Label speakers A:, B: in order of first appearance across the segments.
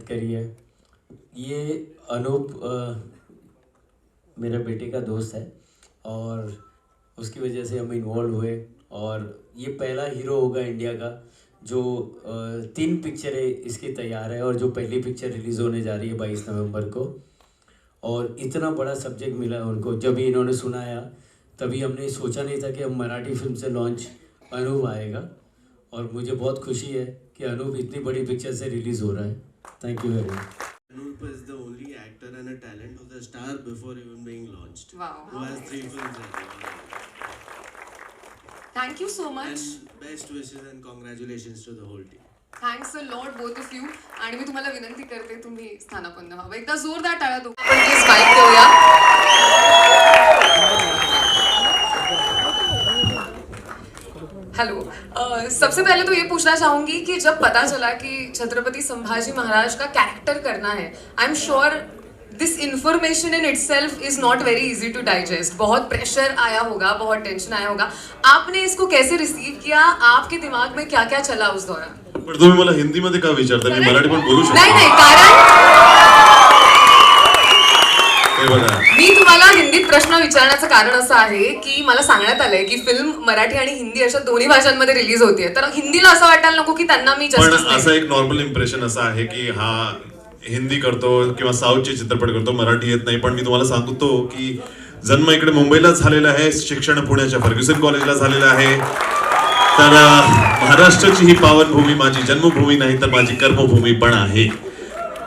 A: मेहनत करी है। ये अनूप मेरे बेटे का दोस्त है और उसकी वजह से हम इन्वॉल्व हुए और ये पहला हीरो होगा इंडिया का जो 3 पिक्चरें इसकी तैयार है और जो पहली पिक्चर रिलीज़ होने जा रही है 22 नवंबर को। और इतना बड़ा सब्जेक्ट मिला है उनको, जब भी इन्होंने सुनाया तभी हमने सोचा नहीं था कि हम मराठी फिल्म से लॉन्च अनूप आएगा और मुझे बहुत खुशी है कि अनूप इतनी बड़ी पिक्चर से रिलीज़ हो रहा है। Thank you very much.
B: Anup is the only actor and a talent who's a star before even being launched.
C: Wow.
B: Who has 3 films already.
C: Thank you so much.
B: And best wishes and congratulations to the whole team.
C: Thanks a lot both of you. आणि मी तुम्हाला विनंती करते तुम्ही स्थानापन्न व्हावं. एकदा जोरदार टाळ्या दो. आपण प्लीज माईक देऊया. हेलो. सबसे पहले तो ये पूछना चाहूंगी कि जब पता चला कि छत्रपति संभाजी महाराज का कैरेक्टर करना है, I am sure this information in itself is not very easy to digest. बहुत प्रेशर आया होगा, बहुत टेंशन आया होगा. आपने इसको कैसे रिसीव किया? आपके दिमाग में क्या क्या चला उस दौरान?
D: पण तुम्ही मला हिंदीमध्ये का विचारता? मी मराठी पण बोलू शकतो.
C: नाही कारण
D: हे बघा,
C: मी तुम्हाला हिंदीत प्रश्न विचारण्याचं कारण असं आहे की मला सांगण्यात आलंय की फिल्म मराठी आणि हिंदी अशा दोन्ही भाषांमध्ये रिलीज होतीये, तर हिंदीला असं वाटायला नको की त्यांना मी
D: पण
C: जस्टिस
D: असं एक नॉर्मल इम्प्रेशन असं आहे की हा हिंदी करतो किंवा साऊथचे चित्रपट करतो, मराठी येत नाही. पण मी तुम्हाला सांगतो की जन्म इकडे मुंबईलाच झालेला आहे, शिक्षण पुण्याच्या फर्ग्युसन कॉलेजला झालेलं आहे. तर महाराष्ट्राची ही पावनभूमी माझी जन्मभूमी नाही तर माझी कर्मभूमी पण आहे.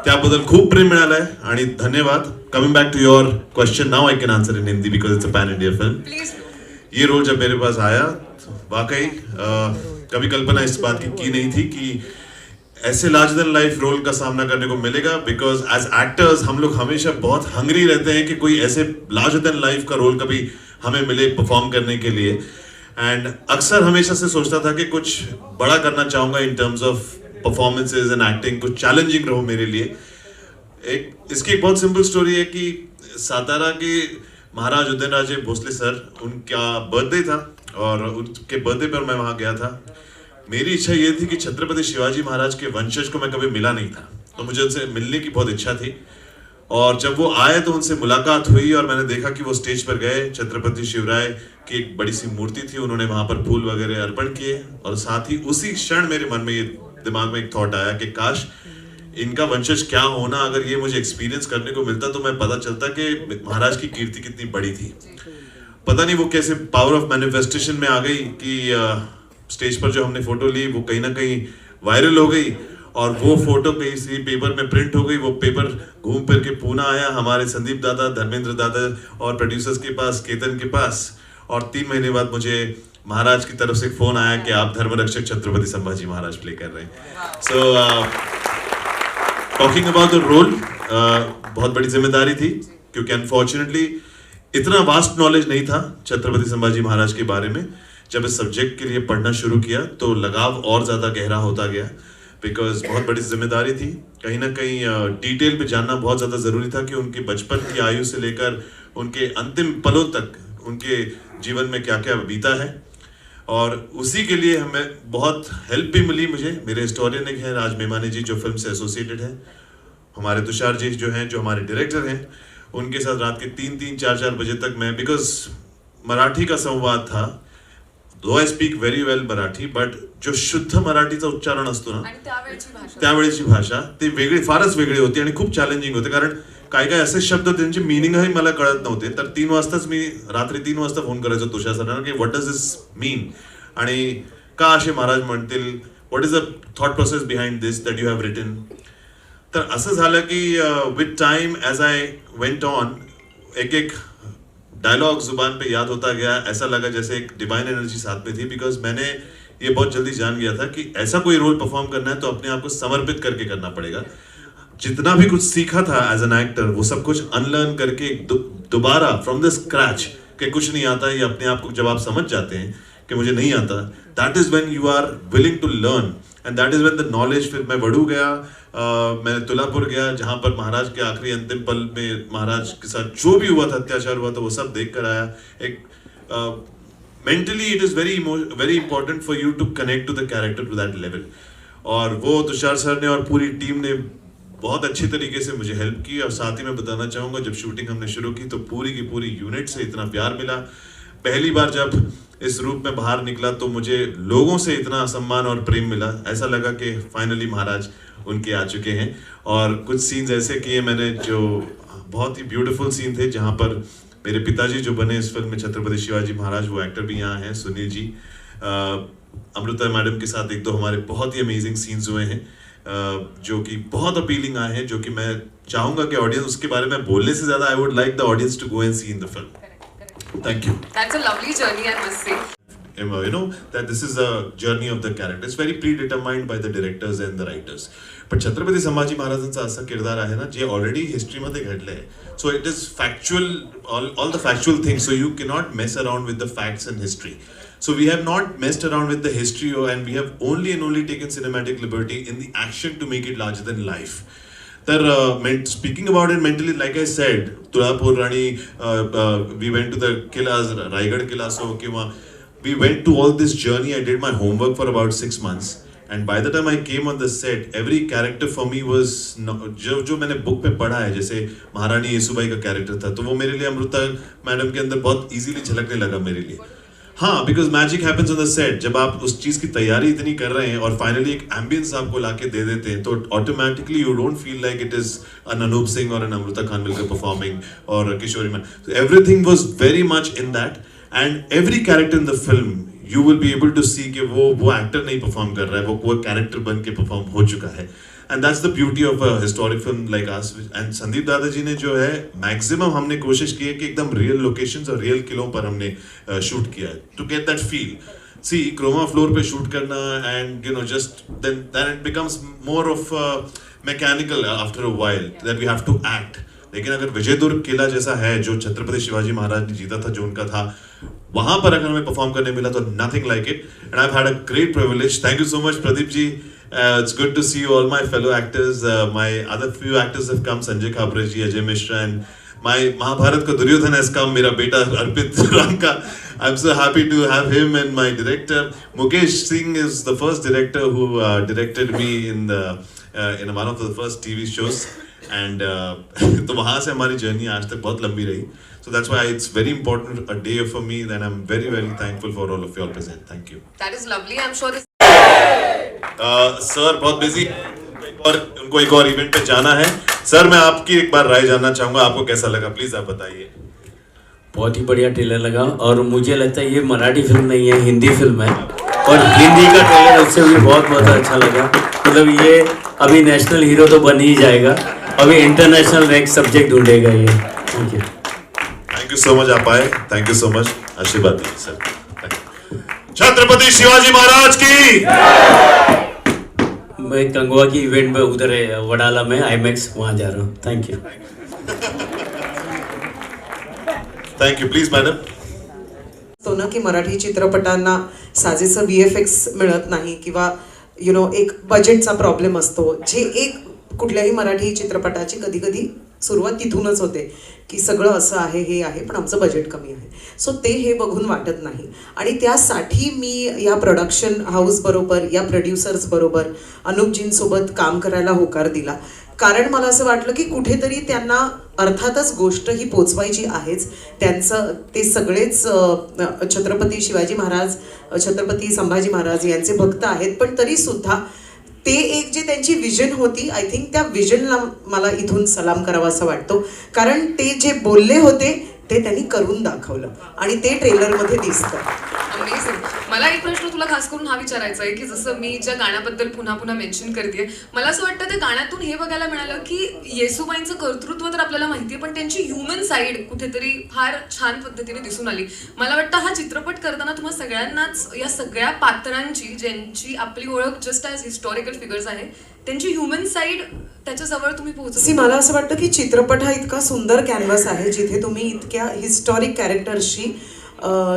D: त्याबद्दल खूप प्रेम मिळालंय आणि धन्यवाद. Coming back to your question, now I can answer in Hindi because it's a pan India film.
C: Please.
D: ये रोल जब मेरे पास आया वाकई कभी कल्पना इस बात की नहीं थी कि ऐसे लार्ज देन लाइफ रोल का सामना करने को मिलेगा. बिकॉज एज एक्टर्स हम लोग हमेशा बहुत हंग्री रहते हैं कि कोई ऐसे लार्ज देन लाइफ का रोल कभी हमें मिले परफॉर्म करने के लिए. एंड अक्सर हमेशा से सोचता था कि कुछ बड़ा करना चाहूँगा in terms of performances end acting, कुछ चैलेंजिंग रहो मेरे लिए. इसकी एक बहुत सिंपल स्टोरी है कि सातारा के महाराज उदयनराजे भोसले सर, उनका बर्थडे था और उनके बर्थडे पर मैं वहाँ गया था. मेरी इच्छा ये थी कि छत्रपति शिवाजी महाराज के वंशज को मैं कभी मिला नहीं था, तो मुझे उनसे मिलने की बहुत इच्छा थी. और जब वो आए तो उनसे मुलाकात हुई और मैंने देखा कि वो स्टेज पर गए. छत्रपति शिवराय की एक बड़ी सी मूर्ति थी, उन्होंने वहां पर फूल वगैरह अर्पण किए और साथ ही उसी क्षण मेरे मन में ये दिमाग में एक थॉट आया कि काश इनका वंशज क्या होना, अगर ये मुझे एक्सपीरियंस करने को मिलता तो मैं पता चलता कि महाराज की कीर्ति कितनी बड़ी थी. पता नहीं वो कैसे पावर ऑफ मैनिफेस्टेशन में आ गई कि स्टेज पर जो हमने फोटो ली वो कहीं ना कहीं वायरल हो गई और वो फोटो किसी पेपर में प्रिंट हो गई. वो पेपर घूम फिर के पूना आया हमारे संदीप दादा, धर्मेंद्र दादा और प्रोड्यूसर्स के पास, केतन के पास. और 3 महीने बाद मुझे महाराज की तरफ से फोन आया कि आप धर्मरक्षक छत्रपति संभाजी महाराज प्ले कर रहे हैं. So talking about the role, बहुत बड़ी जिम्मेदारी थी क्योंकि अनफॉर्चुनेटली इतना वास्ट नॉलेज नहीं था छत्रपति संभाजी महाराज के बारे में. जब इस सब्जेक्ट के लिए पढ़ना शुरू किया तो लगाव और ज़्यादा गहरा होता गया बिकॉज बहुत बड़ी जिम्मेदारी थी. कहीं ना कहीं डिटेल पे जानना बहुत ज़्यादा ज़रूरी था कि उनके बचपन की आयु से लेकर उनके अंतिम पलों तक उनके जीवन में क्या क्या बीता है. और उसी के लिए हमें बहुत हेल्प भी मिली. मुझे मेरे हिस्टोरियन एक हैं राज मेमानी जी जो फिल्म से एसोसिएटेड हैं, हमारे तुषार जी जो हैं जो हमारे डायरेक्टर हैं, उनके साथ रात के 3-3, 4-4 बजे तक मैं, बिकॉज मराठी का संवाद था. Though I speak very well Marathi, but जो शुद्ध मराठीचा उच्चारण असतो ना त्यावेळेची भाषा ती वेगळी, फारच वेगळी होती आणि खूप चॅलेंजिंग होते. कारण काय काय असे शब्द त्यांचे मिनिंगही मला कळत नव्हते. तर 3 वाजताच मी रात्री 3 वाजता फोन करायचो तुषार सरांना की व्हॉट डज दिस मीन आणि का असे महाराज म्हणतील, what is the thought process behind this that you have written. तर असं झालं की with time as I went on एक एक डायलॉग जुबान पे याद होता गया. ऐसा लगा जैसे एक डिवाइन एनर्जी साथ में थी बिकॉज मैंने ये बहुत जल्दी जान गया था कि ऐसा कोई रोल परफॉर्म करना है तो अपने आप को समर्पित करके करना पड़ेगा. जितना भी कुछ सीखा था एज एन एक्टर वो सब कुछ अनलर्न करके दोबारा फ्रॉम द स्क्रैच कि कुछ नहीं आता, ये अपने आप को जब आप समझ जाते हैं कि मुझे नहीं आता, that is when you are willing to learn and that is when the knowledge. फिर मैं वड़ू गया, मैं तुलापुर गया जहाँ पर महाराज के आखिरी अंतिम पल में महाराज के साथ जो भी हुआ था, अत्याचार हुआ था, वो सब देख कर आया. एक mentally it is very important for you to connect to the character to that level. और वो तुषार सर ने और पूरी टीम ने बहुत अच्छी तरीके से मुझे हेल्प की। और साथ ही मैं बताना चाहूँगा, जब शूटिंग हमने शुरू की तो पूरी की पूरी यूनिट से इतना प्यार मिला। पहली बार जब इस रूप में बाहर निकला तो मुझे लोगों से इतना सम्मान और प्रेम मिला, ऐसा लगा कि फाइनली महाराज उनके आ चुके हैं। और कुछ सीन्स ऐसे किए मैंने जो बहुत ही ब्यूटीफुल सीन थे, जहाँ पर मेरे पिताजी जो बने इस फिल्म में छत्रपति शिवाजी महाराज, वो एक्टर भी यहाँ हैं, सुनील जी। अमृता मैडम के साथ एक दो हमारे बहुत ही अमेजिंग सीन्स हुए हैं जो कि बहुत अपीलिंग आए हैं, जो कि मैं चाहूँगा कि ऑडियंस उसके बारे में बोलने से ज़्यादा I would like the audience to go and see in the film. Thank you.
C: That's a lovely journey, I must say.
D: You know that this is a journey of the character. It's very predetermined by the directors and the writers. पण छत्रपती संभाजी महाराजांचा असा किरदार आहे ना, जे already हिस्ट्रीमध्ये घडलंय. So it is factual, all the factual things. So you cannot mess around with the facts and history. So we have not messed around with the history, and we have only taken cinematic liberty in the action to make it larger than life. तर speaking about it mentally, like I said, Tulapur आणि we went to the किल्लाज, Raigad किल्ला असो किंवा we went to all this journey. I did my homework for about 6 months, and by the time I came on the set, every character for me was जो मैंने book में पढ़ा है, जैसे महारानी येसुबाई का कैरेक्टर था, तो वो मेरे लिए अमृता मैडम के अंदर बहुत इजीली झलकने लगा मेरे लिए। हाँ, because magic happens on the set. जब आप उस चीज़ की तैयारी इतनी कर रहे हैं और फाइनली एक एम्बियंस आपको लाके दे देते हैं, तो automatically you don't feel like it is an Anoop Singh और अन अमृता खान मिलकर परफॉर्मिंग और Kishori man. Everything was very much in that, and every character in the film you will be able to see कि वो एक्टर नहीं परफॉर्म कर रहा है, वो कैरेक्टर बन के परफॉर्म हो चुका है। End that's the beauty of a historic film like us. End Sandeep Dadaji ने जो है मैक्सिमम हमने कोशिश की है कि एकदम रियल लोकेशंस और रियल किलों पर हमने शूट किया है to get that feel. See chroma floor पे शूट करना and you know just then it becomes more of mechanical after a while that we have to act. लेकिन अगर विजय दुर्ग किला जैसा है जो छत्रपति शिवाजी महाराज ने जीता था, जो उनका था, वहां पर अगर हमें परफॉर्म करने मिला तो nothing like it. And I have had a great privilege. Thank you so much Pradeep ji. It's good to see all my fellow actors. My other few actors have come, Sanjay Khabra ji, Ajay Mishra, and my Mahabharat ka Duryodhan has come, mera beta Arpit Ranka. I'm so happy to have him, and my director Mukesh Singh is the first director who directed me in one of the first TV shows. And तो वहाँ से हमारी journey आज तक बहुत लंबी रही. So that's why it's very important a day for me, and I'm very very thankful for all of you all present. Thank you.
C: That is lovely. I'm sure this.
D: Sir बहुत busy और उनको एक और event पे जाना है। Sir मैं आपकी एक बार राय जानना चाहूंगा, आपको कैसा लगा, प्लीज आप बताइए।
A: बहुत ही बढ़िया ट्रेलर लगा, और मुझे लगता है ये मराठी फिल्म नहीं है, हिंदी फिल्म है, और हिंदी का ट्रेलर उससे भी बहुत बहुत अच्छा लगा। मतलब ये अभी नेशनल हीरो तो बन ही जाएगा, अभी इंटरनेशनल रैंक सब्जेक्ट ढूंढेगा ये।
D: थैंक यू सो मच, आप आए, थैंक यू सो मच, आशीर्वाद दीजिए सर। छत्रपति शिवाजी महाराज की।
A: मैं कंगवा की इवेंट में उधर वडाला में आईमैक्स वहां जा रहा हूँ। Thank you.
D: Thank you, please madam.
E: तो ना की मराठी चित्रपटांना साजेसं VFX मिळत नाही किंवा यु नो एक बजेटचा प्रॉब्लेम असतो, जे एक कुठल्याही मराठी चित्रपटाची कधी कधी सुरुवात तिथूनच होते की सगळं असं आहे, हे आहे, पण आमचं बजेट कमी आहे. सो ते हे बघून वाटत नाही, आणि त्यासाठी मी या प्रोडक्शन हाऊस बरोबर, या प्रोड्युसर्स बरोबर, अनुपजींसोबत काम करायला होकार दिला. कारण मला असं वाटलं की कुठेतरी त्यांना अर्थातच गोष्ट ही पोचवायची आहेच. त्यांचं ते सगळेच छत्रपती शिवाजी महाराज, छत्रपती संभाजी महाराज यांचे भक्त आहेत, पण तरीसुद्धा ते एक जे त्यांची विजन होती, आय थिंक त्या विजनला मला इथून सलाम करावा असं वाटतो. कारण ते जे बोलले होते ते त्यांनी करून दाखवलं, आणि ते ट्रेलरमध्ये दिसतं.
C: अमेझिंग. मला एक प्रश्न तुला खास करून हा विचारायचा आहे की जसं मी ज्या गाण्याबद्दल पुन्हा पुन्हा मेन्शन करते, मला असं वाटतं त्या गाण्यातून हे बघायला मिळालं की येसुबाईंचं कर्तृत्व तर आपल्याला माहिती आहे, पण त्यांची ह्युमन साईड कुठेतरी फार छान पद्धतीने दिसून आली. मला वाटतं हा चित्रपट करताना तुम्हाला सगळ्यांनाच या सगळ्या पात्रांची, ज्यांची आपली ओळख जस्ट ॲज हिस्टॉरिकल फिगर्स आहे, त्यांची ह्युमन साईड त्याच्याजवळ तुम्ही पोहोचली.
E: मला असं वाटतं की चित्रपट हा इतका सुंदर कॅनव्हास आहे, जिथे तुम्ही इतक्या हिस्टॉरिक कॅरेक्टर्सची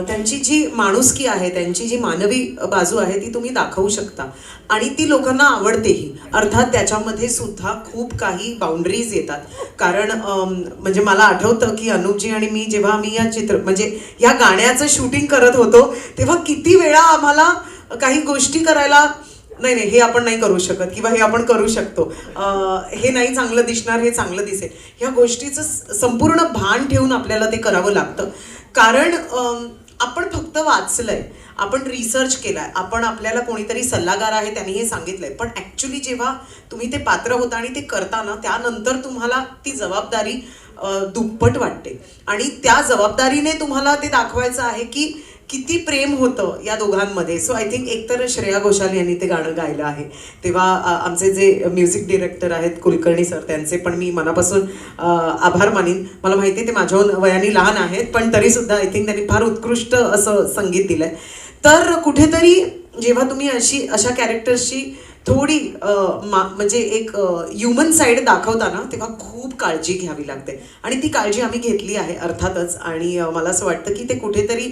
E: त्यांची जी माणुसकी आहे, त्यांची जी मानवी बाजू आहे ती तुम्ही दाखवू शकता, आणि ती लोकांना आवडतेही. अर्थात त्याच्यामध्ये सुद्धा खूप काही बाउंड्रीज येतात. कारण म्हणजे मला आठवतं की अनुपजी आणि मी जेव्हा आम्ही म्हणजे या गाण्याचं शूटिंग करत होतो, तेव्हा किती वेळा आम्हाला काही गोष्टी करायला नाही नाही हे आपण नाही करू शकत किंवा हे आपण करू शकतो, हे नाही चांगलं दिसणार, हे चांगलं दिसेल, ह्या गोष्टीचं संपूर्ण भान ठेवून आपल्याला ते करावं लागतं. कारण आपण फक्त वाचलंय, आपण रिसर्च केलाय, आपण आपल्याला कोणीतरी सल्लागार आहे त्यांनी हे सांगितलंय, पण ॲक्च्युली जेव्हा तुम्ही ते पात्र होता आणि ते करताना त्यानंतर तुम्हाला ती जबाबदारी दुप्पट वाटते आणि त्या जबाबदारीने तुम्हाला ते दाखवायचं आहे की किती प्रेम होतं या दोघांमध्ये. सो आय थिंक एकतर श्रेया घोषाल यांनी ते गाणं गायलं आहे, तेव्हा आमचे जे म्युझिक डिरेक्टर आहेत कुलकर्णी सर, त्यांचे पण मी मनापासून आभार मानीन. मला माहिती आहे ते माझ्याहून वयाने लहान आहेत, पण तरीसुद्धा आय थिंक त्यांनी फार उत्कृष्ट असं संगीत दिलं आहे. तर कुठेतरी जेव्हा तुम्ही अशा कॅरेक्टर्सची थोडी म्हणजे एक ह्युमन साईड दाखवताना तेव्हा खूप काळजी घ्यावी लागते आणि ती काळजी आम्ही घेतली आहे अर्थातच. आणि मला असं वाटतं की ते कुठेतरी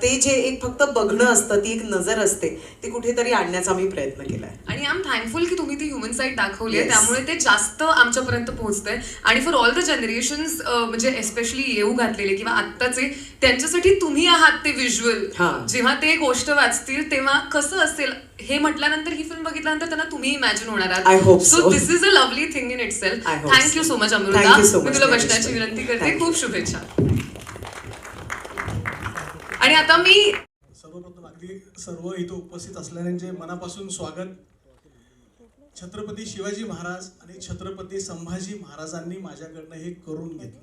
E: ते जे एक फक्त बघणं असतं, ती एक नजर असते, ती कुठेतरी आणण्याचा मी प्रयत्न केलाय.
C: आणि आय एम थँकफुल की तुम्ही ती ह्युमन साईड दाखवली आहे, त्यामुळे ते जास्त आमच्यापर्यंत पोहोचतंय. आणि फॉर ऑल द जनरेशन्स म्हणजे एस्पेशली येऊ घातलेले किंवा आत्ताचे, त्यांच्यासाठी तुम्ही आहात ते व्हिज्युअल. जेव्हा ते गोष्ट वाचतील तेव्हा कसं असेल हे म्हटल्यानंतर, ही फिल्म बघितल्यानंतर त्यांना तुम्ही इमॅजिन होणार आहात. So this is a lovely thing in itself. Thank you so much Amruta. मी तुला बसण्याची विनंती करते. खूप शुभेच्छा. आणि आता मी
F: सर्वप्रथम अगदी सर्व इथं उपस्थित असलेल्यांचे मनापासून स्वागत. छत्रपती शिवाजी महाराज आणि छत्रपती संभाजी महाराजांनी माझ्याकडनं हे करून घेतलं.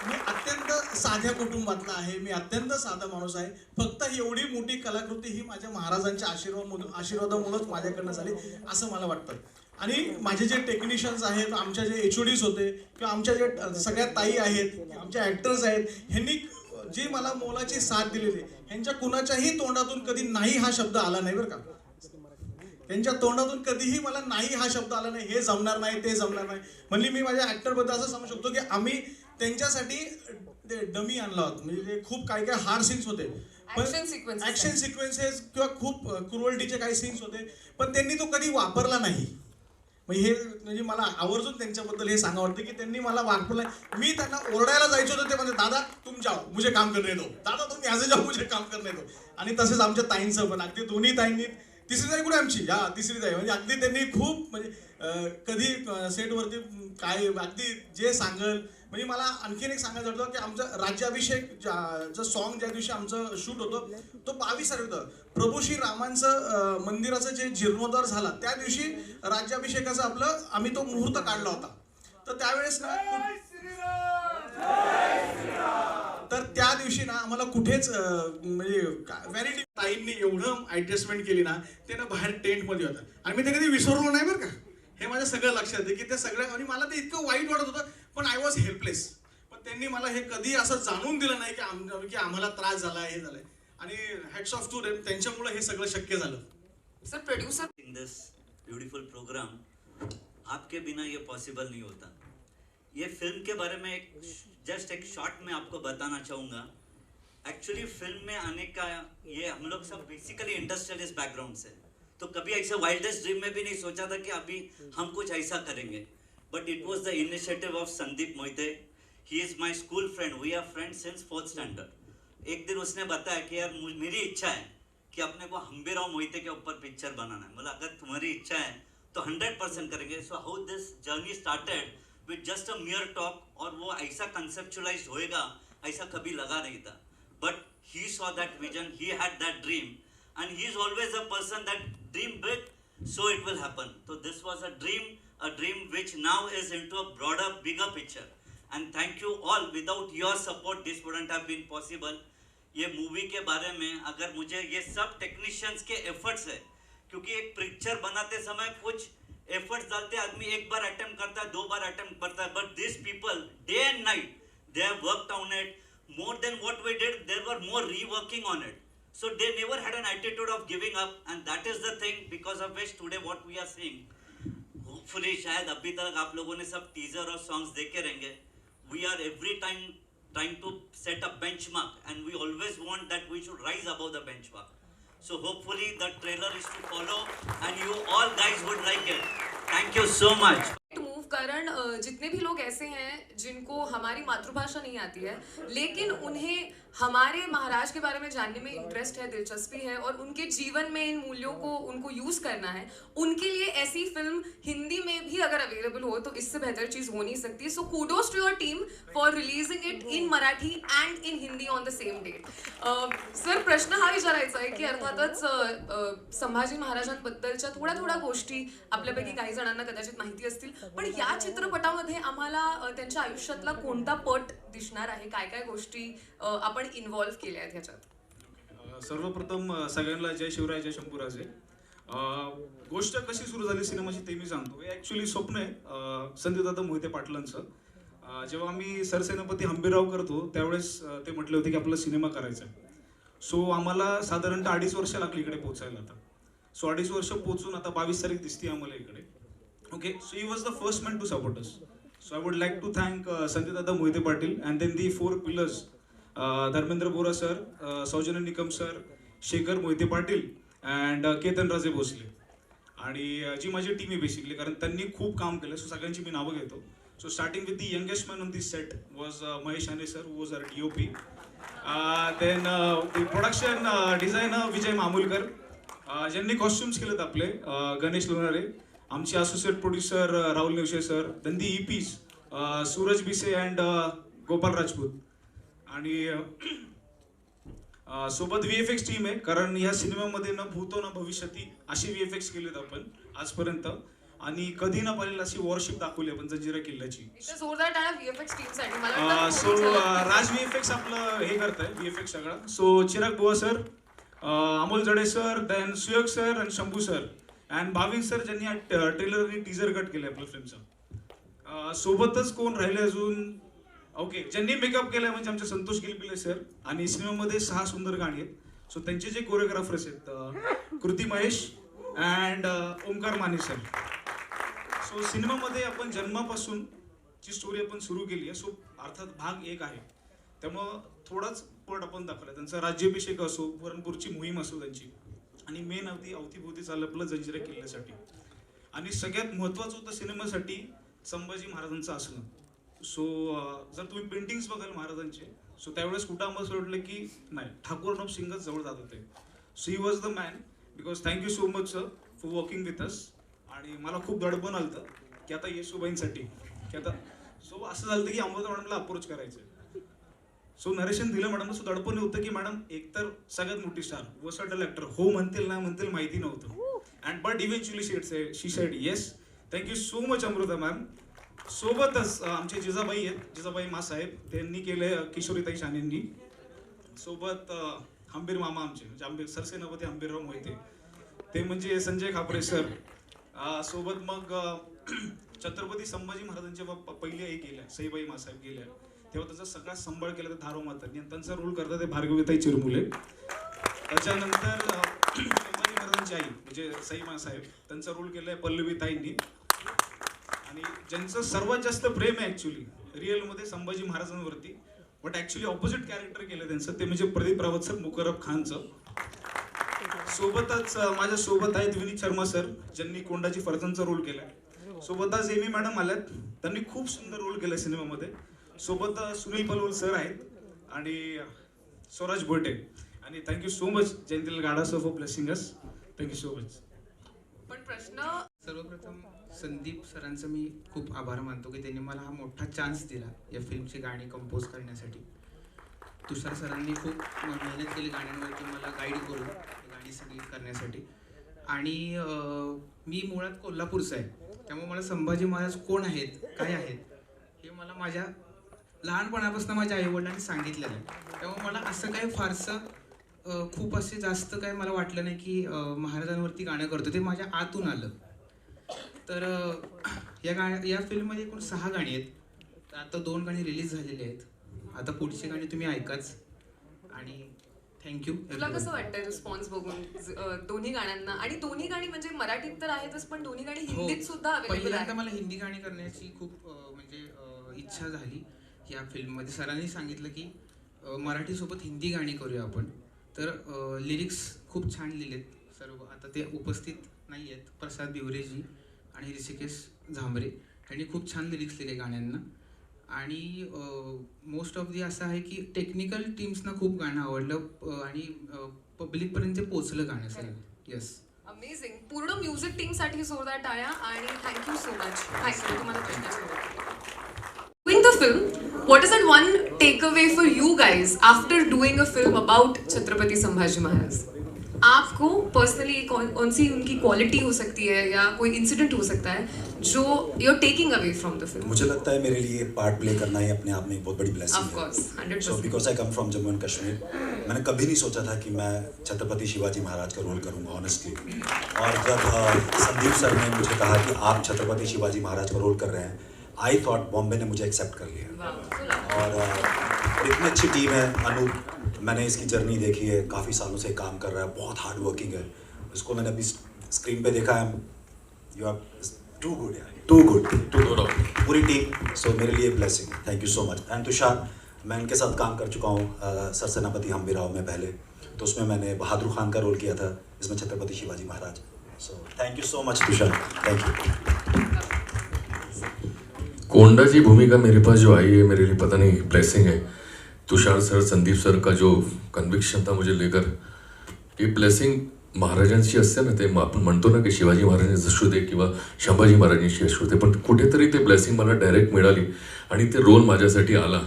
F: मी अत्यंत साध्या कुटुंबातला आहे, मी अत्यंत साधा माणूस आहे. फक्त एवढी मोठी कलाकृती ही माझ्या महाराजांच्या आशीर्वादामुळेच माझ्याकडनं झाली असं मला वाटतं. आणि माझे जे टेक्निशियन्स आहेत, आमच्या जे HODs होते किंवा आमच्या जे सगळ्या ताई आहेत, आमच्या ॲक्टर्स आहेत, ह्यांनी जी मला मोलाची साथ दिलेली, ह्यांच्या कुणाच्याही तोंडातून कधी नाही हा शब्द आला नाही बरं का. त्यांच्या तोंडातून कधीही मला नाही हा शब्द आला नाही, हे जमणार नाही, ते जमणार नाही. म्हणजे मी माझ्या ॲक्टरबद्दल असं सांगू शकतो की आम्ही त्यांच्यासाठी ते डमी आणला होता. म्हणजे ते खूप काही काही हार्ड सीन्स होते, ॲक्शन सिक्वेन्सेस किंवा खूप क्रुअल्टीचे काही सीन्स होते, पण त्यांनी तो कधी वापरला नाही. हे म्हणजे मला आवर्जून त्यांच्याबद्दल हे सांगा वाटतं की त्यांनी मला वापरलं. मी त्यांना ओरडायला जायचो होतं, ते म्हणजे दादा तुम जाओ मुझे काम करने दो, दादा तुम याचे जाओ मुझे काम करने दो. आणि तसेच आमच्या ताईंचं पण, अगदी दोन्ही ताईंनी, तिसरी ताई कुठे आमची, तिसरी ताई, म्हणजे अगदी त्यांनी खूप म्हणजे कधी सेटवरती काय अगदी जे सांगल. म्हणजे मला आणखीन एक सांगायचं होतं की आमचं राज्याभिषेक सॉन्ग ज्या दिवशी आमचं शूट होतं तो 22 तारीख होतं. प्रभू श्री रामांचं मंदिराचं जे जीर्णोद्धार झाला त्या दिवशी राज्याभिषेकाचं आपलं आम्ही तो मुहूर्त काढला होता. तर त्यावेळेस ना, तर त्या दिवशी ना आम्हाला कुठेच म्हणजे व्हॅनिटी ताईंनी एवढं ॲडजस्टमेंट केली ना, ते ना बाहेर टेंटमध्ये होतं आणि मी ते कधी विसरलो नाही बरं का. हे माझ्या सगळं लक्षात आहे की ते सगळं, आणि मला ते इतकं वाईट वाटत होतं, पण आय वॉज हेल्पलेस. पण त्यांनी मला हे कधी असं जाणून दिलं नाही की आम्हाला त्रास झाला, हे झालंय. आणि हॅट्स ऑफ टू देम, त्यांच्यामुळे हे सगळं शक्य झालं.
C: Sir producer,
G: in this beautiful programme आपके बिना ये पॉसिबल नहीं होता. ये फिल्म के बारे में जस्ट एक शॉर्ट में आपको बताना चाहूँगा. एक्चुअली फिल्म में आने का ये हम लोग सब बेसिकली इंडस्ट्रियलिस्ट बैकग्राउंड से, तो कभी ऐसे वाइल्डेस्ट ड्रीम में भी नहीं सोचा था कि अभी हम कुछ ऐसा करेंगे. But it was the initiative of Sandeep Mohite. He is my school friend, we are friends since 4th standard. एक दिन उसने बताया कि यार मेरी इच्छा है कि अपने को हम्बीराव मोहिते के ऊपर पिक्चर बनाना है. बोला अगर तुम्हारी इच्छा है तो 100% करेंगे. So how this journey started with just a मियर talk, और वो ऐसा कंसेप्चुलाइज होएगा ऐसा कभी लगा नहीं था. But he saw that vision, he had that dream, and he is always a person that dream big, so it will happen. So this was a dream which now is into a broader, bigger picture. And thank you all. Without your support, this wouldn't have been possible. ये movie के बारे में अगर मुझे ये सब technicians के efforts है, क्योंकि एक picture बनाते समय कुछ एफर्ट्स डालते, आदमी एक बार अटेम्प्ट करता है, 2 बार अटेम्प्ट करता है, but this people day end night they have worked on it. More than what we did, there were more reworking on it. So they never had an attitude of giving up, and that is the thing because of which today what we are seeing. Hopefully शायद अभी तक आप लोगों ने सब teaser और songs देखे रहेंगे. We are every time trying to set a benchmark, and we always want that we should rise above the benchmark. So hopefully the trailer is to follow, and you all guys would like it. Thank you so much.
C: Move, कारण जितने भी लोग ऐसे हैं जिनको हमारी मातृभाषा नहीं आती है लेकिन उन्हें हमारे महाराज के बारे में जानने में इंटरेस्ट है, दिलचस्पी है और उनके जीवन में इन मूल्यों को उनको यूज़ करना है, उनके लिए ऐसी फिल्म हिंदी में भी अगर अवेलेबल हो तो इससे बेहतर चीज़ हो नहीं सकती. So kudos to your team for releasing it in Marathi and in Hindi on the same date. Sir, प्रश्न हा विचारायचा आहे की अर्थातच संभाजी महाराजांबद्दलच्या थोड्या गोष्टी आपल्यापैकी काही जणांना कदाचित माहिती असतील, पण या चित्रपटामध्ये आम्हाला त्यांच्या आयुष्यातला कोणता पट दिसणार आहे, काय काय गोष्टी आपण इन्व्हॉल्व्ह केल्या आहेत ह्याच्यात?
H: सर्वप्रथम सगळ्यांना जय शिवराय, जय शंभूराजे. गोष्ट कशी सुरू झाली सिनेमाची ते मी सांगतो. हे ॲक्च्युली स्वप्न आहे संदीपदादा मोहिते पाटलांचं. जेव्हा आम्ही सरसेनापती हंबीरराव करतो त्यावेळेस ते म्हटले होते की आपला सिनेमा करायचा आहे. सो आम्हाला साधारणतः 2.5 वर्ष लागली इकडे पोचायला. आता सो 2.5 वर्ष पोचून आता 22 तारीख दिसते आम्हाला इकडे. Okay, so he was the first man to support us. So I would like to thank संदीपदादा Mohite Patil and then the 4 pillars, Dharmendra Bora sir, Saujanya Nikam sir, Shekhar Mohite Patil and Ketanraje Bhosale. आणि जी माझी टीम आहे बेसिकली, कारण त्यांनी खूप काम केलं. सो सगळ्यांची मी नावं घेतो. So starting with the youngest man on this set was Mahesh Aane sir, was our DOP. Then the production designer Vijay Mamulkar, ज्यांनी कॉस्ट्युम्स केलेत आपले गणेश लोणारे, आमचे associate producer Rahul Nevshe sir, then the EPs Suraj Bise and Gopal Rajput. आणि सोबत VFX टीम आहे, कारण या सिनेमामध्ये न भूतो न भविष्यती अशी VFX केलेत आपण आजपर्यंत. आणि कधी ना पाहिलेली अशी वॉरशिप दाखवली आपण जंजिरा किल्ल्याची.
C: जोरदार टाळ्या VFX टीमसाठी. मला
H: सो राज VFX आपलं हे करताय VFX सगळा. सो चिराग बुवा सर, अमोल जडे सर, देन सुयोग सर आणि शंभू सर अँड भाविक सर, ज्यांनी ट्रेलर आणि टीजर कट केलं आपल्या फिल्मचा. सोबतच कोण राहिले अजून, ओके, ज्यांनी मेकअप केलाय म्हणजे आमचे संतोष गिलबिले सर. आणि सिनेमामध्ये 6 सुंदर गाणी आहेत. सो त्यांचे जे कोरिओग्राफर्स आहेत कृती Mahesh and Omkar Mane sir. So सिनेमामध्ये आपण जन्मापासून ची स्टोरी आपण सुरू केली आहे. सो अर्थात भाग 1 आहे, त्यामुळं थोडाच पट आपण दाखवला. त्यांचा राज्याभिषेक असो, पुरणपूरची मोहीम असो त्यांची, आणि मेन अवतीभोवती चाललं आपलं जंजिरा किल्ल्यासाठी. आणि सगळ्यात महत्त्वाचं होतं सिनेमासाठी संभाजी महाराजांचं असणं. सो जर तुम्ही पेंटिंग्स बघाल महाराजांचे, सो त्यावेळेस कुठं आम्हाला असं वाटलं की नाही, ठाकूर सिंगच जवळ जात होते. So he was the man. Because thank you so much sir for working with us. आणि मला खूप दडपण आलं की आता येशूबाईंसाठी की आता, सो असं झालं की अमृता मॅडमला अप्रोच करायचं. सो नरेशन दिलं मॅडम. सो दडपण होतं की मॅडम एकतर सगळ्यात मोठी स्टार, वर्सटाईल ॲक्टर, हो म्हणतील नाही म्हणतील माहिती नव्हतं. And but eventually she sed yes. Thank you so much Amruta ma'am. सोबतच आमचे जिजाबाई आहेत, जिजाबाई मासाहेब, त्यांनी केले किशोरीताई शानेंनी. सोबत हंबीर मामा आमचे म्हणजे सरसेनापती हंबीरराव मोहिते, ते म्हणजे संजय खापरे सर. सोबत मग छत्रपती संभाजी महाराजांच्या पहिले आई गेल्या, सईबाई मासाहेब गेल्या, तेव्हा त्याचा सगळा सांभाळ केला त्या धारो मातांनी. आणि त्यांचा रोल करतात ते भार्गवीताई चिरमुले. त्याच्यानंतर संभाजी महाराजांची आई म्हणजे सई मासाहेब, त्यांचा रोल केलाय पल्लवीताईंनी. आणि ज्यांचं सर्वात जास्त प्रेम आहे ॲक्च्युली रिअलमध्ये संभाजी महाराजांवरती, बट ॲक्च्युली ऑपोजिट कॅरेक्टर केलं त्यांचं, ते म्हणजे प्रदीप रावत सर, मुकरब खानचं. सोबतच माझ्या सोबत आहेत विनीत शर्मा सर, ज्यांनी कोंडाची फरजांचा रोल केलाय. सोबतच एमी मॅडम आल्यात, त्यांनी खूप सुंदर रोल केलाय सिनेमामध्ये. सोबत सुनील पलवल सर आहेत आणि स्वराज भोटे. आणि थँक्यू सो मच जयंतीलाल गाडा sir for blessing us. Thank you so much.
C: पण प्रश्न,
I: सर्वप्रथम संदीप सरांचं मी खूप आभार मानतो की त्यांनी मला हा मोठा चान्स दिला या फिल्मची गाणी कंपोज करण्यासाठी. तुषार सरांनी खूप मेहनत केली गाण्यांवरती मला गाईड करून गाणी सगळी करण्यासाठी. आणि मी मुळात कोल्हापूरचा आहे, त्यामुळे मला संभाजी महाराज कोण आहेत, काय आहेत, हे मला माझ्या लहानपणापासून माझ्या आईवडिलांनी सांगितलेलं आहे. त्यामुळे मला असं काही फारसं खूप असे जास्त काय मला वाटलं नाही की महाराजांवरती गाणं करतो, ते माझ्या आतून आलं. तर या फिल्ममध्ये एकूण 6 गाणी आहेत. आता 2 गाणी रिलीज झालेली आहेत. आता पुढची गाणी तुम्ही ऐकाच. आणि थँक्यू.
C: तुला कसं वाटतंय रिस्पॉन्स बघून दोन्ही गाण्यांना? आणि दोन्ही गाणी म्हणजे मराठीत तर आहेतच, पण दोन्ही गाणी हिंदीत सुद्धा अवेलेबल आहेत.
I: पहिल्यांदा मला हिंदी गाणी करण्याची खूप म्हणजे इच्छा झाली या फिल्ममध्ये. सरांनी सांगितलं की मराठीसोबत हिंदी गाणी करूया आपण. तर लिरिक्स खूप छान लिहिलेत सर्व. आता ते उपस्थित नाही आहेत, प्रसाद बिवरेजी आणि ऋषिकेश झांबरे. त्यांनी खूप छान लिरिक्स लिहिले गाण्यांना. आणि मोस्ट ऑफ दी असं आहे की टेक्निकल टीम्सना खूप गाणं आवडलं आणि पब्लिकपर्यंत ते पोचलं गाणं सर. येस.
C: अमेझिंग. पूर्ण म्युझिक टीमसाठी जोरदार टाळ्या आणि थँक्यू सो मच. थँक्यू. तुम्हाला प्रश्नाची Doing the film, what is that one takeaway for you guys after doing a film about Chhatrapati Sambhaji Maharaj? आपको पर्सनली कौन सी उनकी क्वालिटी हो सकती है या कोई इंसिडेंट हो सकता है जो you are taking away from the film?
J: मुझे लगता है मेरे लिए पार्ट प्ले करना ही अपने आप में एक बहुत बड़ी ब्लेसिंग है.
C: Of course 100%.
J: So because I come from Jammu and Kashmir, मैंने कभी नहीं सोचा था कि मैं छत्रपति शिवाजी महाराज का रोल करूंगा ऑनेस्टली. और जब संदीप सर ने मुझे कहा कि आप छत्रपति शिवाजी महाराज का रोल कर रहे हैं, आई थॉट बॉम्बे ने मुझे एक्सेप्ट कर लिया. और इतनी अच्छी टीम है. अनूप, मैंने इसकी जर्नी देखी है, काफ़ी सालों से काम कर रहा है, बहुत हार्ड वर्किंग है. उसको मैंने अभी स्क्रीन पे देखा है. यू आर टू गुड यार, टू गुड. पूरी टीम. सो मेरे लिए blessing. Thank you so much. And Tushar, मैं इनके साथ काम कर चुका हूँ सरसेनापति हम भी राव में पहले, तो उसमें मैंने बहादुर खान का रोल किया था, इसमें Chhatrapati Shivaji Maharaj. So thank you so much Tushar. Thank you.
K: कोंडा की भूमिका मेरे पास जो आई है मेरे लिए पता नहीं ब्लेसिंग है. तुषार सर, संदीप सर का जो कन्व्हिक्शन था मुझे लेकर, ही ब्लेसिंग महाराजांची असते ना. ते आपण म्हणतो ना की शिवाजी महाराजांची असू दे किंवा संभाजी महाराजांची असू दे, पण कुठेतरी ते ब्लेसिंग मला डायरेक्ट मिळाली आणि ते रोल माझ्यासाठी आला.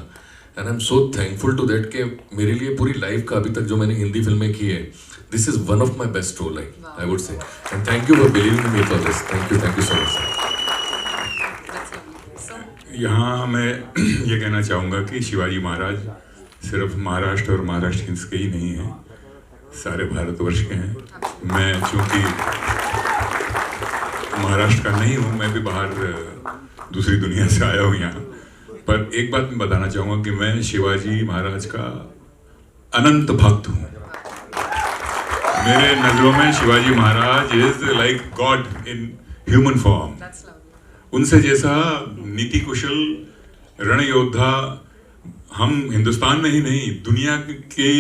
K: And I am so thankful to that कि मेरे लिए पूरी लाइफ का अभी तक जो मैंने हिंदी फिल्में की है, this is one of my best role I would say. And thank you for believing me for this. Thank you so much.
L: यहाँ मैं ये कहना चाहूँगा कि शिवाजी महाराज सिर्फ महाराष्ट्र और महाराष्ट्रियंस के ही नहीं हैं, सारे भारतवर्ष के हैं. मैं चूँकि महाराष्ट्र का नहीं हूँ, मैं भी बाहर दूसरी दुनिया से आया हूँ यहाँ. पर एक बात मैं बताना चाहूँगा कि मैं शिवाजी महाराज का अनंत भक्त हूँ. मेरे नज़रों में Shivaji Maharaj is like God in human form. उनसे जैसा नीति कुशल रण योद्धा हम हिंदुस्तान में ही नहीं, दुनिया के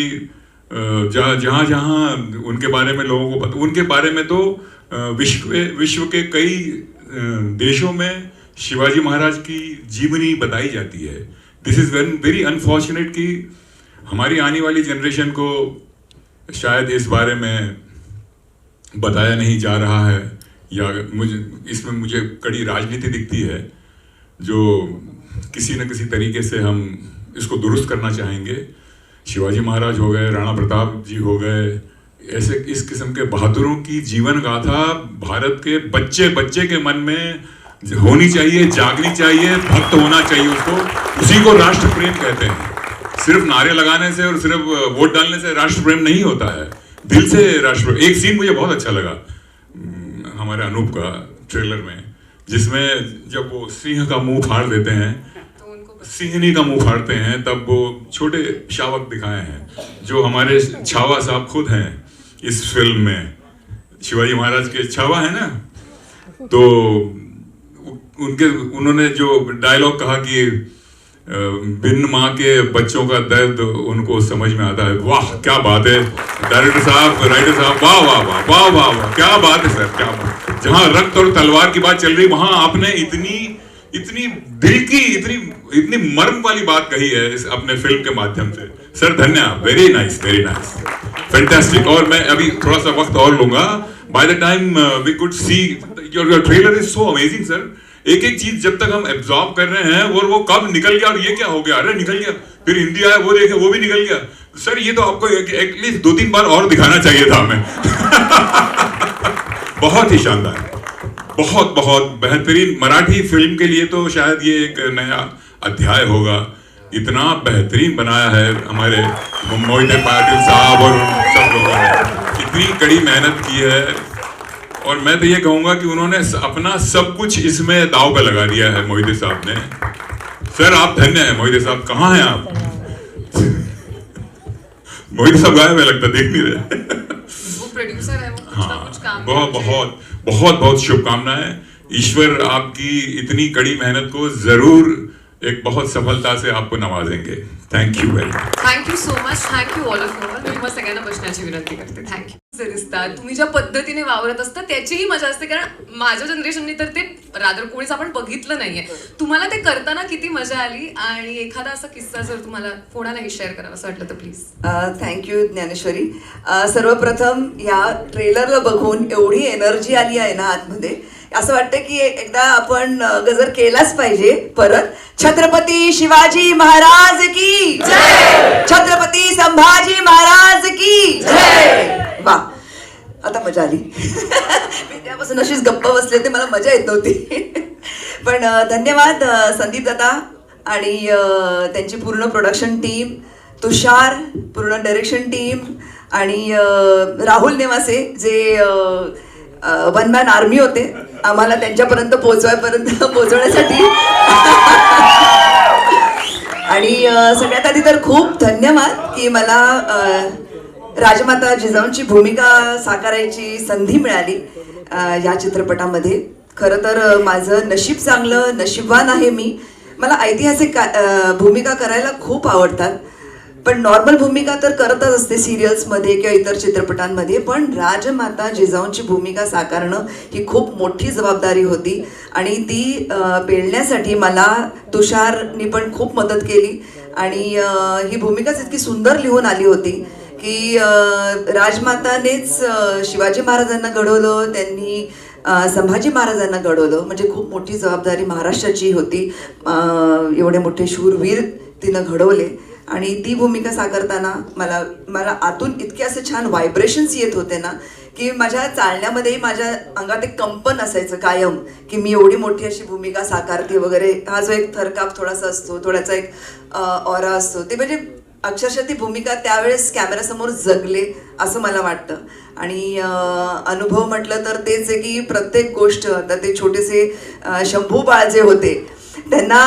L: जहाँ जहाँ उनके बारे में लोगों को पता, उनके बारे में तो विश्व के कई देशों में शिवाजी महाराज की जीवनी बताई जाती है. दिस इज़ वेरी अनफॉर्चुनेट कि हमारी आने वाली जनरेशन को शायद इस बारे में बताया नहीं जा रहा है, या मुझे कड़ी राजनीति दिखती है जो किसी न किसी तरीके से हम इसको दुरुस्त करना चाहेंगे. शिवाजी महाराज हो गए, राणा प्रताप जी हो गए, ऐसे इस किस्म के बहादुरों की जीवन गाथा भारत के बच्चे बच्चे के मन में होनी चाहिए, जागनी चाहिए, भक्त होना चाहिए उसको. उसी को राष्ट्र प्रेम कहते हैं. सिर्फ नारे लगाने से और सिर्फ वोट डालने से राष्ट्र प्रेम नहीं होता है, दिल से राष्ट्र. एक सीन मुझे बहुत अच्छा लगा हमारे अनूप का ट्रेलर में, जिसमें जब वो सिंह का मुंह फाड़ देते हैं, सिंहनी का मुंह फाड़ते हैं, तब वो छोटे शावक दिखाए हैं जो हमारे छावा साहब खुद हैं इस फिल्म में. शिवाजी महाराज के छावा है ना, तो उन्होंने जो डायलॉग कहा कि बिन माँ के बच्चों का दर्द उनको समझ में आता है. वाह क्या बात है डायरेक्टर साहब, राइटर साहब, वाह वाह वाह वाह वाह वाह, क्या बात है सर, क्या बात. जहाँ रक्त और तलवार की बात चल रही, वहां आपने इतनी दिल की इतनी मर्म वाली बात कही है इस अपने फिल्म के माध्यम से. सर धन्यवाद. Very nice, fantastic. और मैं अभी थोड़ा सा वक्त और लूंगा. By the time we could see your trailer is so amazing sir. एक एक चीज जब तक हम एब्जॉर्ब कर रहे हैं और वो कब निकल गया और ये क्या हो गया, अरे निकल गया, फिर हिंदी आया वो देखे वो भी निकल गया. सर ये तो आपको एटलीस्ट 2-3 बार और दिखाना चाहिए था हमें. बहुत ही शानदार, बहुत बहुत बेहतरीन. मराठी फिल्म के लिए तो शायद ये एक नया अध्याय होगा. इतना बेहतरीन बनाया है हमारे मोहिते पाटिल साहब और सब लोगों ने, इतनी कड़ी मेहनत की है. और मैं तो ये कहूंगा कि उन्होंने अपना सब कुछ इसमें दाव पे लगा दिया है मोहिते साहब ने. सर आप धन्य हैं मोहिते साहब. कहाँ हैं आप? मोहिते साहब गायब है लगता, देख नहीं रहे.
C: वो प्रोड्यूसर है, वो कुछ ना कुछ काम.
L: बहुत शुभकामनाएं. ईश्वर आपकी इतनी कड़ी मेहनत को जरूर एक बहुत सफलता से आपको नवाजेंगे. Thank you very much.
C: Thank you so much. Thank you all of you. मी तुम्हाला सगळ्यांना बसण्याची विनंती करते. थँक्यू. दिसतात, तुम्ही ज्या पद्धतीने वावरत असता त्याचीही मजा असते. कारण माझ्या जनरेशनने तर ते रादर कोणीच आपण बघितलं नाहीये. तुम्हाला ते करताना किती मजा आली आणि एखादा असा किस्सा जर तुम्हाला कोणालाही शेअर करावा असं वाटलं तर प्लीज.
M: थँक्यू ज्ञानेश्वरी. सर्वप्रथम या ट्रेलरला बघून एवढी एनर्जी आली आहे ना आतमध्ये, असं वाटतं की एकदा आपण गजर केलाच पाहिजे परत. छत्रपती शिवाजी महाराज की जय, छत्रपती संभाजी महाराज की जय. वा, आता मजा आली. मी त्यापासून अशीच गप्प बसले ते, मला मजा येत नव्हती. पण धन्यवाद संदीप दादा आणि त्यांची पूर्ण प्रोडक्शन टीम, तुषार पूर्ण डायरेक्शन टीम आणि राहुल नेवासे जे वन मॅन आर्मी होते आम्हाला त्यांच्यापर्यंत पोहोचवण्यासाठी. आणि सगळ्यात आधी तर खूप धन्यवाद की मला राजमाता जिजाऊंची भूमिका साकारायची संधी मिळाली या चित्रपटामध्ये. खरं तर माझं नशीब चांगलं, नशीबवान आहे मी. मला ऐतिहासिक भूमिका करायला खूप आवडतात, पण नॉर्मल भूमिका तर करतच असते सिरियल्समध्ये किंवा इतर चित्रपटांमध्ये, पण राजमाता जिजाऊंची भूमिका साकारणं ही खूप मोठी जबाबदारी होती आणि ती पेलण्यासाठी मला तुषारनी पण खूप मदत केली. आणि ही भूमिकाच इतकी सुंदर लिहून आली होती की राजमातानेच शिवाजी महाराजांना घडवलं, त्यांनी संभाजी महाराजांना घडवलं, म्हणजे खूप मोठी जबाबदारी महाराष्ट्राची होती. एवढे मोठे शूरवीर तिनं घडवले आणि ती भूमिका साकारताना मला आतून इतके असे छान व्हायब्रेशन्स येत होते ना की माझ्या चालण्यामध्येही माझ्या अंगात एक कंपन असायचं कायम की मी एवढी मोठी अशी भूमिका साकारते वगैरे. हा जो एक थरकाप थोडासा असतो, थोड्याचा एक ऑरा असतो, ते म्हणजे अक्षरशः ती भूमिका त्यावेळेस कॅमेऱ्यासमोर जगले असं मला वाटतं. आणि अनुभव म्हटलं तर तेच आहे की प्रत्येक गोष्ट, आता ते छोटेसे शंभू बाळ जे होते त्यांना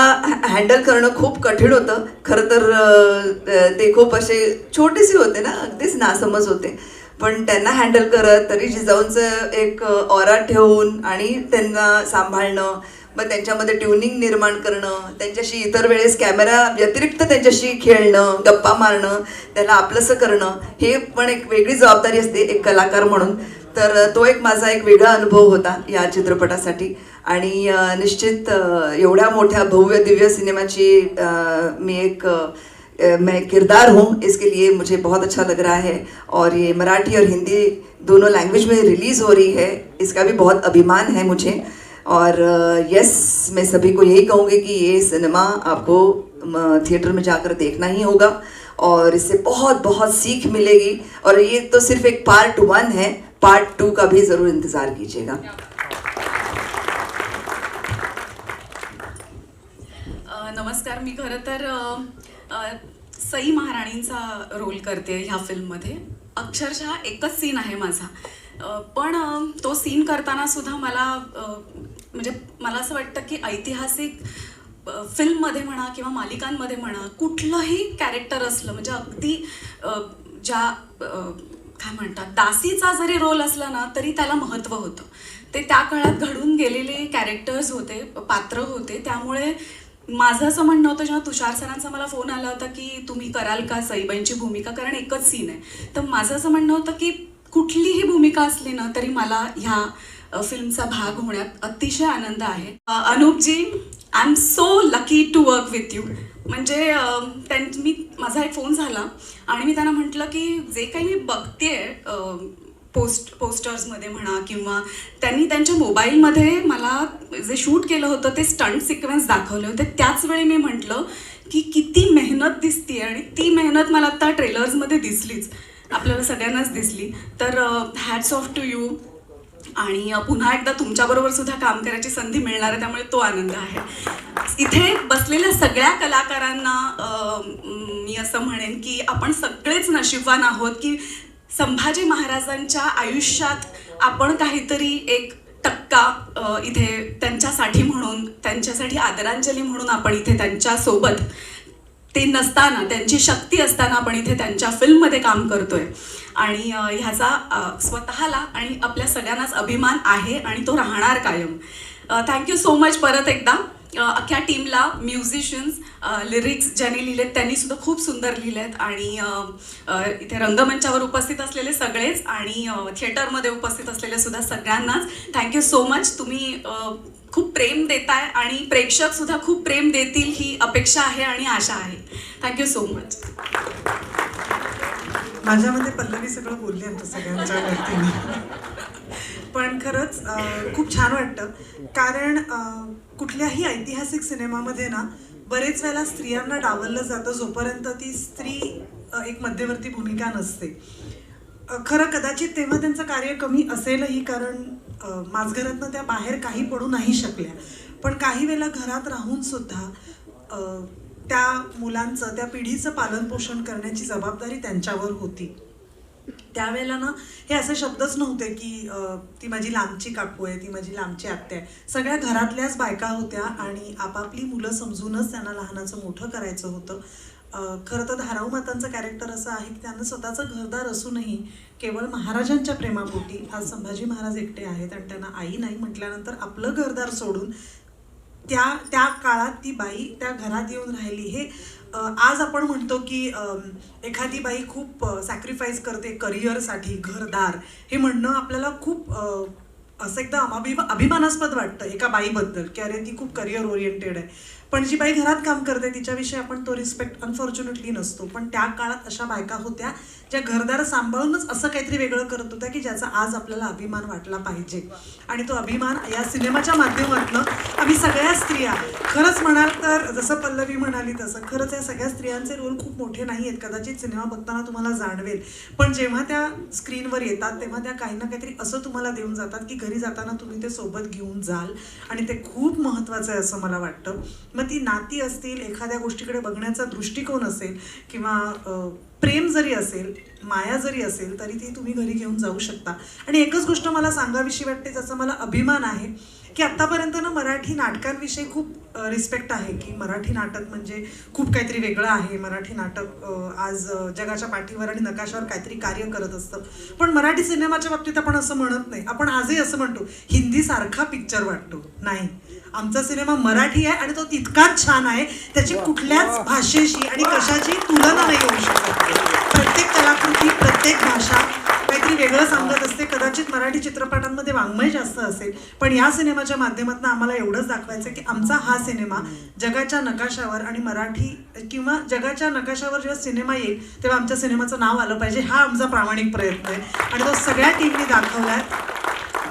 M: हँडल करणं खूप कठीण होतं. खरं तर ते खूप असे छोटेसे होते ना, अगदीच नासमज होते, पण त्यांना हँडल करत तरी जिजाऊंचं एक ऑरा ठेवून आणि त्यांना सांभाळणं, मग त्यांच्यामध्ये ट्युनिंग निर्माण करणं, त्यांच्याशी इतर वेळेस कॅमेरा व्यतिरिक्त त्यांच्याशी खेळणं, गप्पा मारणं, त्याला आपलंसं करणं, हे पण एक वेगळी जबाबदारी असते एक कलाकार म्हणून. तर तो एक माझा एक वेगळा अनुभव होता या चित्रपटासाठी. आणि निश्चित एवढ्या मोठ्या भव्य दिव्य सिनेमाची मैं किरदार हूँ, इसके लिए मुझे बहुत अच्छा लग रहा है. और ये मराठी और हिंदी दोनों लैंग्वेज में रिलीज़ हो रही है, इसका भी बहुत अभिमान है मुझे. और यस, मैं सभी को यही कहूँगी कि ये सिनेमा आपको थिएटर में जाकर देखना ही होगा और इससे बहुत बहुत सीख मिलेगी. और ये तो सिर्फ एक पार्ट 1 है, पार्ट 2 का भी ज़रूर इंतज़ार कीजिएगा.
N: नमस्कार. मी खरं तर सई महाराणींचा रोल करते ह्या फिल्ममध्ये. अक्षरशः एकच सीन आहे माझा, पण तो सीन करताना सुद्धा मला म्हणजे मला असं वाटतं की ऐतिहासिक फिल्ममध्ये म्हणा किंवा मालिकांमध्ये म्हणा कुठलंही कॅरेक्टर असलं म्हणजे अगदी ज्या काय म्हणतात दासीचा जरी रोल असला ना तरी त्याला महत्त्व होतं. ते त्या काळात घडून गेलेले कॅरेक्टर्स होते, पात्र होते. त्यामुळे माझं असं म्हणणं होतं जेव्हा तुषार सरांचा मला फोन आला होता की तुम्ही कराल का सईबाईंची भूमिका, कारण एकच सीन आहे, तर माझं असं म्हणणं होतं की कुठलीही भूमिका असली ना तरी मला ह्या फिल्मचा भाग होण्यात अतिशय आनंद आहे. Anupji, I am so lucky to work with you. म्हणजे माझा एक फोन झाला आणि मी त्यांना म्हटलं की जे काही मी बघतेय पोस्टर्समध्ये म्हणा किंवा त्यांनी त्यांच्या मोबाईलमध्ये मला जे शूट केलं होतं ते स्टंट सिक्वेन्स दाखवले होते, त्याच वेळी मी म्हटलं की किती मेहनत दिसते आणि ती मेहनत मला आता ट्रेलर्समध्ये दिसलीच, आपल्याला सगळ्यांनाच दिसली. तर हॅट्स ऑफ टू यू. आणि पुन्हा एकदा तुमच्याबरोबर सुद्धा काम करायची संधी मिळणार आहे, त्यामुळे तो आनंद आहे. इथे बसलेल्या सगळ्या कलाकारांना मी असं म्हणेन की आपण सगळेच नशीबवान आहोत की संभाजी महाराजांच्या आयुष्यात आपण काहीतरी एक टक्का इथे त्यांच्यासाठी म्हणून, त्यांच्यासाठी आदरांजली म्हणून आपण इथे त्यांच्यासोबत, ते नसताना त्यांची शक्ती असताना आपण इथे त्यांच्या फिल्ममध्ये काम करतोय. आणि ह्याचा स्वतःला आणि आपल्या सगळ्यांनाच अभिमान आहे आणि तो राहणार कायम. थँक्यू सो मच परत एकदा. अख्ख्या टीमला, म्युझिशियन्स, लिरिक्स ज्यांनी लिहिलेत त्यांनी सुद्धा खूप सुंदर लिहिलेत, आणि इथे रंगमंचावर उपस्थित असलेले सगळेच आणि थिएटरमध्ये उपस्थित असलेले सुद्धा सगळ्यांनाच थँक्यू सो मच. तुम्ही खूप प्रेम देताय आणि प्रेक्षक सुद्धा खूप प्रेम देतील ही अपेक्षा आहे आणि आशा आहे. Thank you so much.
O: माझ्यामध्ये पल्लवी सगळं बोलली आमच्या सगळ्यांच्या वतीने, पण खरंच खूप छान वाटतं, कारण कुठल्याही ऐतिहासिक सिनेमामध्ये ना बरेच वेळेला स्त्रियांना डावललं जातं जोपर्यंत ती स्त्री एक मध्यवर्ती भूमिका नसते. खरं कदाचित तेव्हा त्यांचं कार्य कमी असेलही, कारण माझघरातनं त्या बाहेर काही पडू नाही शकल्या, पण काही वेळेला घरात राहून सुद्धा त्या मुलांचं, त्या पिढीचं पालनपोषण करण्याची जबाबदारी त्यांच्यावर होती. त्यावेळेला ना हे असे शब्दच नव्हते की ती माझी लांबची काकू आहे, ती माझी लांबची आत्या आहे. सगळ्या घरातल्याच बायका होत्या आणि आपापली मुलं समजूनच त्यांना लहानाचं मोठं करायचं होतं. खरं तर धाराऊ मातांचं कॅरेक्टर असं आहे की त्यांना स्वतःचं घरदार असूनही केवळ महाराजांच्या प्रेमापोटी आज संभाजी महाराज एकटे आहेत आणि त्यांना आई नाही म्हटल्यानंतर आपलं घरदार सोडून त्या काळात ती बाई त्या घरात येऊन राहिली. हे आज आपण म्हणतो की एखादी बाई खूप सॅक्रिफाईस करते करिअरसाठी, घरदार, हे म्हणणं आपल्याला खूप असं एकदम अभिमानास्पद वाटतं एका बाईबद्दल की अरे ती खूप करिअर ओरिएंटेड आहे. पण जी बाई घरात काम करते तिच्याविषयी आपण तो रिस्पेक्ट अनफॉर्च्युनेटली नसतो. पण त्या काळात अशा बायका होत्या ज्या घरदार सांभाळूनच असं काहीतरी वेगळं करत होत्या की ज्याचा आज आपल्याला अभिमान वाटला पाहिजे. आणि तो अभिमान या सिनेमाच्या माध्यमातून आम्ही सगळ्या स्त्रिया, खरंच म्हणाल तर जसं पल्लवी म्हणाली तसं खरंच या सगळ्या स्त्रियांचे रोल खूप मोठे नाही आहेत, कदाचित सिनेमा बघताना तुम्हाला जाणवेल, पण जेव्हा त्या स्क्रीनवर येतात तेव्हा त्या काही ना काहीतरी असं तुम्हाला देऊन जातात की घरी जाताना तुम्ही ते सोबत घेऊन जाल, आणि ते खूप महत्त्वाचं आहे असं मला वाटतं. मग ती नाती असतील, एखाद्या गोष्टीकडे बघण्याचा दृष्टिकोन असेल, किंवा प्रेम जरी असेल, माया जरी असेल, तरी ती तुम्ही घरी घेऊन जाऊ शकता. आणि एकच गोष्ट मला सांगावीशी वाटते ज्याचा मला अभिमान आहे की आत्तापर्यंत ना मराठी नाटकांविषयी खूप रिस्पेक्ट आहे की मराठी नाटक म्हणजे खूप काहीतरी वेगळं आहे, मराठी नाटक आज जगाच्या पाठीवर आणि नकाशावर काहीतरी कार्य करत असतं. पण मराठी सिनेमाच्या बाबतीत आपण असं म्हणत नाही. आपण आजही असं म्हणतो हिंदीसारखा पिक्चर वाटतो, नाही, आमचा सिनेमा मराठी आहे आणि तो तितकाच छान आहे, त्याची कुठल्याच भाषेशी आणि कशाची तुलना नाही होऊ शकत. प्रत्येक कलाकृती, प्रत्येक भाषा काहीतरी वेगळं सांगत असते. कदाचित मराठी चित्रपटांमध्ये वाङ्मय जास्त असेल, पण या सिनेमाच्या माध्यमातून आम्हाला एवढंच दाखवायचं की आमचा हा सिनेमा जगाच्या नकाशावर, आणि मराठी किंवा जगाच्या नकाशावर जेव्हा सिनेमा येईल तेव्हा आमच्या सिनेमाचं नाव आलं पाहिजे, हा आमचा प्रामाणिक प्रयत्न आहे आणि तो सगळ्या टीमनी दाखवला आहे.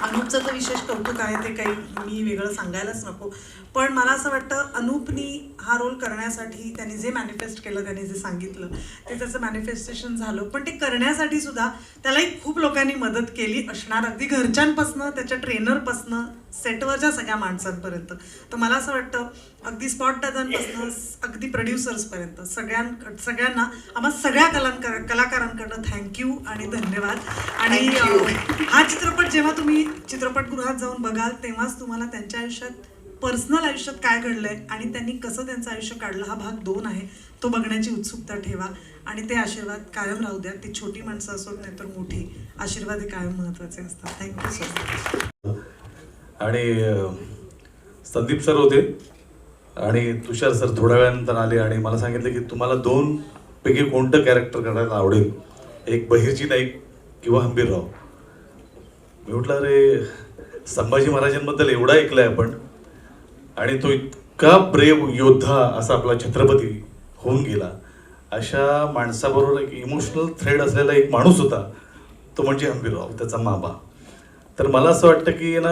O: अनूपचं तर विशेष कौतुक आहे, ते काही मी वेगळं सांगायलाच नको. पण मला असं वाटतं अनूपनी हा रोल करण्यासाठी त्यांनी जे मॅनिफेस्ट केलं, त्यांनी जे सांगितलं ते त्याचं मॅनिफेस्टेशन झालं. पण ते करण्यासाठी सुद्धा त्यालाही खूप लोकांनी मदत केली असणार, अगदी घरच्यांपासनं, त्याच्या ट्रेनरपासनं, सेटवरच्या सगळ्या माणसांपर्यंत. तर मला असं वाटतं अगदी स्पॉट दादांपासनं अगदी प्रोड्युसर्सपर्यंत सगळ्यांना, आम्हा सगळ्या कलाकारांकडनं थँक्यू आणि धन्यवाद. आणि हा चित्रपट जेव्हा तुम्ही चित्रपटगृहात जाऊन बघाल तेव्हाच तुम्हाला त्यांच्या आयुष्यात, पर्सनल आयुष्यात काय घडलंय आणि त्यांनी कसं त्यांचं आयुष्य काढलं, हा भाग 2 आहे, तो बघण्याची उत्सुकता ठेवा आणि ते आशीर्वाद कायम राहू द्या. ती छोटी माणसं असोत नाही तर मोठी, आशीर्वाद हे कायम महत्त्वाचे असतात. Thank you so much.
P: आणि संदीप सर होते आणि तुषार सर थोड्या वेळानंतर आले आणि मला सांगितलं की तुम्हाला 2 पैकी कोणतं कॅरेक्टर करायला आवडेल, एक बहिर्जी नाईक किंवा हंबीरराव. मी म्हटलं अरे संभाजी महाराजांबद्दल एवढा ऐकलंय आपण, आणि तो इतका ब्रेव योद्धा असा आपला छत्रपती होऊन गेला, अशा माणसाबरोबर एक इमोशनल थ्रेड असलेला एक माणूस होता, तो म्हणजे हंबीरराव, त्याचा मामा. तर मला असं वाटतं की ना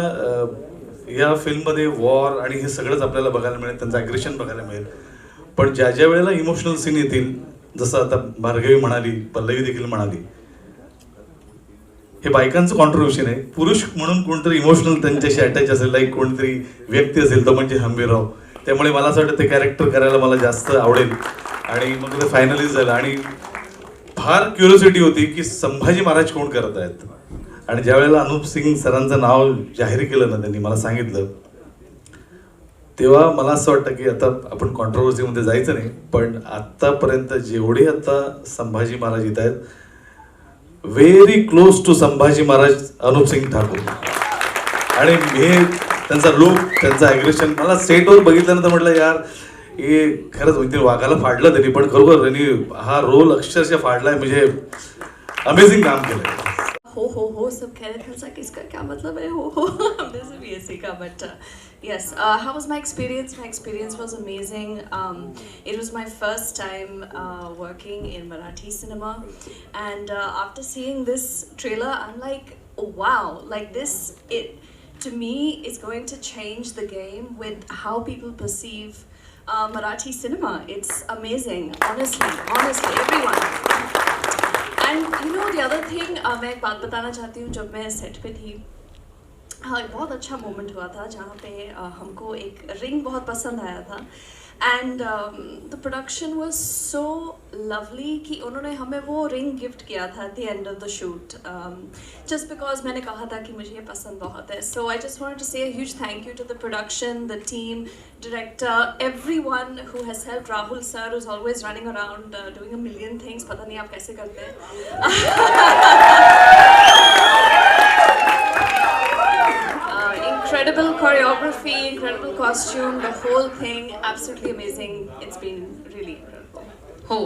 P: या फिल्ममध्ये वॉर आणि हे सगळंच आपल्याला बघायला मिळेल, त्यांचं ॲग्रेशन बघायला मिळेल. पण ज्या ज्या वेळेला इमोशनल सीन येतील, जसं आता भार्गवी म्हणाली, पल्लवी देखील म्हणाली, हे बायकांचं कॉन्ट्रिब्युशन आहे. पुरुष म्हणून कोणतरी इमोशनल त्यांच्याशी अटॅच असेल, लाईक कोणतरी व्यक्ती असेल, तो म्हणजे हंबीरराव. त्यामुळे मला असं वाटतं ते कॅरेक्टर करायला मला जास्त आवडेल. आणि मग ते फायनलाइज झालं आणि फार क्युरिओसिटी होती की संभाजी महाराज कोण करत आहेत. आणि ज्या वेळेला अनुप सिंग सरांचं नाव जाहीर केलं ना, त्यांनी मला सांगितलं, तेव्हा मला असं वाटतं की आता आपण कॉन्ट्रोवर्सीमध्ये जायचं नाही, पण आत्तापर्यंत जेवढे आता संभाजी महाराज येत आहेत, very close to Sambhaji Maharaj Anup Singh Thakur. आणि हे त्यांचा लुक, त्यांचं ॲग्रेशन, मला सेटवर बघितल्यानंतर म्हटलं यार हे खरंच म्हणजे वाघाला फाडलं त्यांनी, पण खरोखर त्यांनी हा रोल अक्षरशः फाडलाय, म्हणजे अमेझिंग काम केलंय.
Q: हो सब कह रहे थे कि इसका क्या मतलब है हो हमने से भी ऐसे का but yes how was my experience was amazing. It was my first time working in Marathi cinema, and after seeing this trailer I'm like, oh, wow, like this, it to me is going to change the game with how people perceive Marathi cinema. It's amazing, honestly everyone. And you know the other thing, मैं एक बात बताना चाहती हूँ. जब मैं set पे थी, हाँ, एक बहुत अच्छा मोमेंट हुआ था जहाँ पे हमको एक रिंग बहुत पसंद आया था. And the production was so lovely कि उन्होंने हमें वो रिंग गिफ्ट किया था at the end of the shoot, just because मैंने कहा था कि मुझे ये पसंद बहुत है. So I just wanted to say a huge thank you to the production, the team, director, everyone who has helped. Rahul sir, who's always running around doing a million things. पता नहीं आप कैसे करते हैं. Incredible choreography, incredible costume, the whole thing, absolutely amazing. It's been really incredible.
C: हो